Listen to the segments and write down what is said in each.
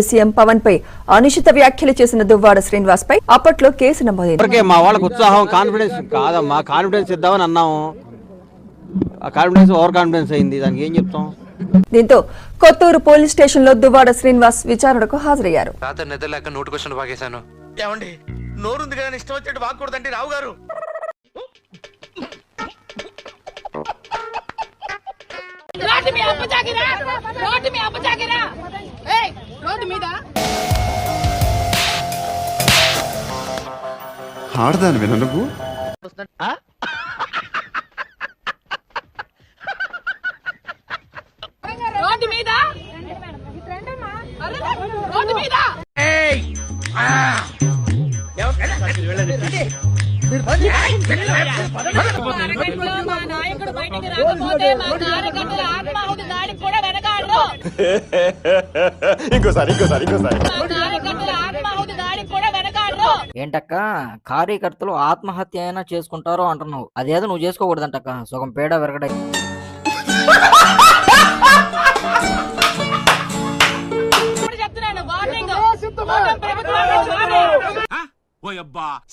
CM Pawan పై అనుచిత వ్యాఖ్యలు చేసిన దువ్వాడ శ్రీనివాస్ పై అప్పట్లో కేసు నమోదైంది. మా వాళ్ళకి ఉత్సాహం కాన్ఫిడెన్స్ కాదమ్మా, కాన్ఫిడెన్స్ ఇద్దామని అన్నాము. ఆ కాన్ఫిడెన్స్ ఓవర్ కాన్ఫిడెన్స్ అయింది, దానికి ఏం చెప్తాం. దీంతో కొత్తూరు పోలీస్ స్టేషన్ లో దువ్వాడ శ్రీనివాస్ విచారణకు హాజరయ్యారు. రావు గారు ఆడదాని విన నువ్వు ఏంటక్క కార్యకర్తలు ఆత్మహత్య అయినా చేసుకుంటారో అంటున్నావు, అదేదో నువ్వు చేసుకోకూడదంటక్క, సగం పేడ విరగడ.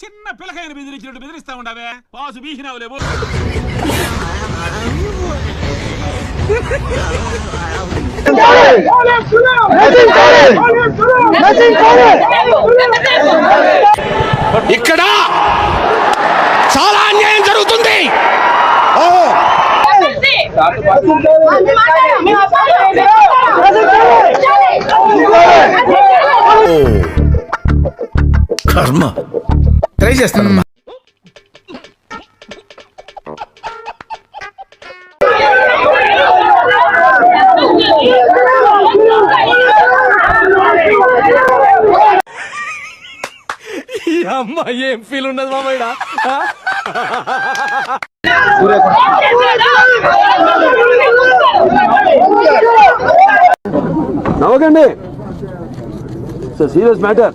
చిన్న పిల్లకాయన బెదిరించినట్టు బెదిరిస్తా ఉండవే, పాసు బీసినావులేవు. ఇక్కడ చాలా అన్యాయం జరుగుతుంది. కర్మ ట్రై చేస్తానమ్మా. ఈ అమ్మాయి ఏం ఫీల్ ఉన్నది మామయ్య. నవ్వకండి, సీరియస్ మ్యాటర్.